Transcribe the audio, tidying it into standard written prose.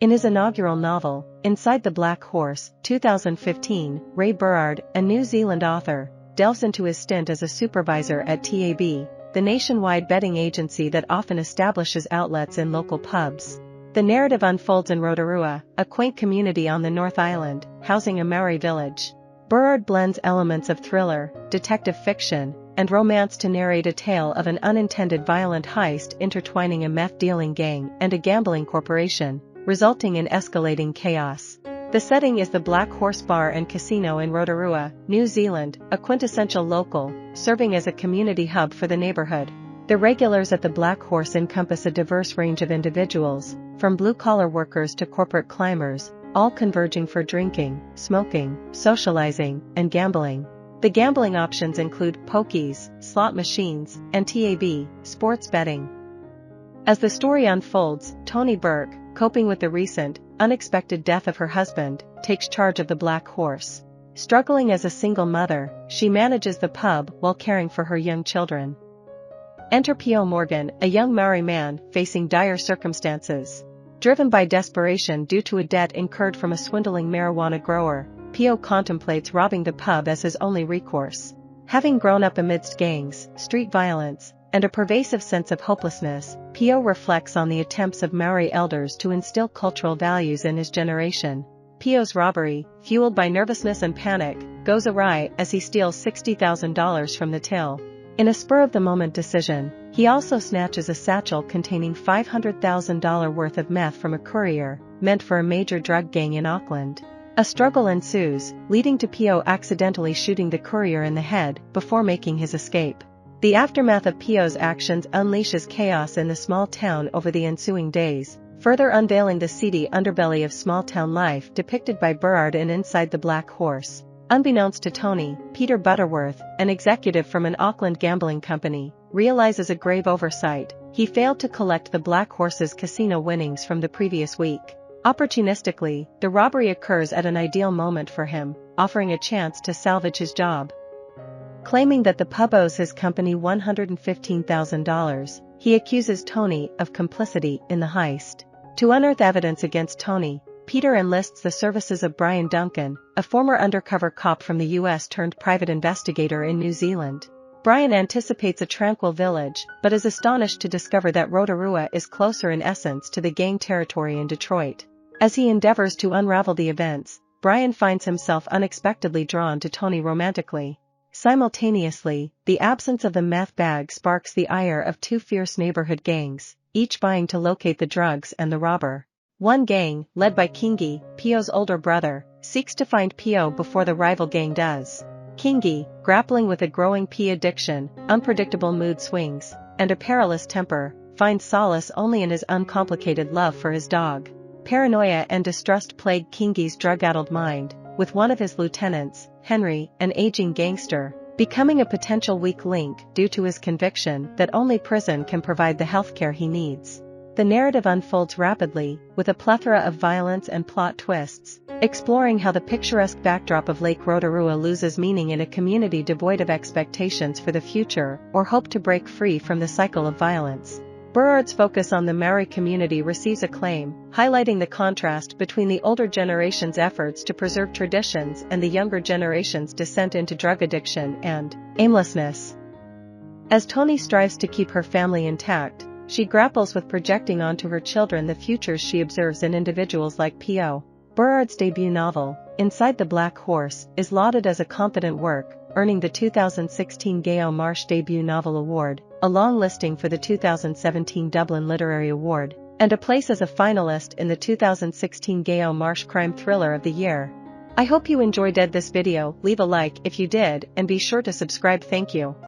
In his inaugural novel, Inside the Black Horse, 2015, Ray Berard, a New Zealand author, delves into his stint as a supervisor at TAB, the nationwide betting agency that often establishes outlets in local pubs. The narrative unfolds in Rotorua, a quaint community on the North Island, housing a Maori village. Berard blends elements of thriller, detective fiction, and romance to narrate a tale of an unintended violent heist intertwining a meth-dealing gang and a gambling corporation, resulting in escalating chaos. The setting is the Black Horse Bar and Casino in Rotorua, New Zealand, a quintessential local, serving as a community hub for the neighborhood. The regulars at the Black Horse encompass a diverse range of individuals, from blue-collar workers to corporate climbers, all converging for drinking, smoking, socializing, and gambling. The gambling options include pokies, slot machines, and TAB, sports betting. As the story unfolds, Toni Burke, coping with the recent, unexpected death of her husband, takes charge of the Black Horse. Struggling as a single mother, she manages the pub while caring for her young children. Enter Pio Morgan, a young Maori man facing dire circumstances. Driven by desperation due to a debt incurred from a swindling marijuana grower, Pio contemplates robbing the pub as his only recourse. Having grown up amidst gangs, street violence, and a pervasive sense of hopelessness, Pio reflects on the attempts of Maori elders to instill cultural values in his generation. Pio's robbery, fueled by nervousness and panic, goes awry as he steals $60,000 from the till. In a spur-of-the-moment decision, he also snatches a satchel containing $500,000 worth of meth from a courier, meant for a major drug gang in Auckland. A struggle ensues, leading to Pio accidentally shooting the courier in the head before making his escape. The aftermath of Pio's actions unleashes chaos in the small town over the ensuing days, further unveiling the seedy underbelly of small-town life depicted by Berard in Inside the Black Horse. Unbeknownst to Toni, Peter Butterworth, an executive from an Auckland gambling company, realizes a grave oversight. He failed to collect the Black Horse's casino winnings from the previous week. Opportunistically, the robbery occurs at an ideal moment for him, offering a chance to salvage his job. Claiming that the pub owes his company $115,000, he accuses Toni of complicity in the heist. To unearth evidence against Toni, Peter enlists the services of Brian Duncan, a former undercover cop from the US turned private investigator in New Zealand. Brian anticipates a tranquil village, but is astonished to discover that Rotorua is closer in essence to the gang territory in Detroit. As he endeavors to unravel the events, Brian finds himself unexpectedly drawn to Toni romantically. Simultaneously, the absence of the meth bag sparks the ire of two fierce neighborhood gangs, each vying to locate the drugs and the robber. One gang, led by Kingi, Pio's older brother, seeks to find Pio before the rival gang does. Kingi, grappling with a growing pee addiction, unpredictable mood swings, and a perilous temper, finds solace only in his uncomplicated love for his dog. Paranoia and distrust plague Kingi's drug-addled mind, with one of his lieutenants, Henry, an aging gangster, becoming a potential weak link due to his conviction that only prison can provide the healthcare he needs. The narrative unfolds rapidly, with a plethora of violence and plot twists, exploring how the picturesque backdrop of Lake Rotorua loses meaning in a community devoid of expectations for the future or hope to break free from the cycle of violence. Berard's focus on the Maori community receives acclaim, highlighting the contrast between the older generation's efforts to preserve traditions and the younger generation's descent into drug addiction and aimlessness. As Toni strives to keep her family intact, she grapples with projecting onto her children the futures she observes in individuals like Pio. Berard's debut novel, Inside the Black Horse, is lauded as a confident work, earning the 2016 Ngaio Marsh Debut Novel Award, a long listing for the 2017 Dublin Literary Award, and a place as a finalist in the 2016 Ngaio Marsh Crime Thriller of the Year. I hope you enjoyed this video. Leave a like if you did and be sure to subscribe. Thank you.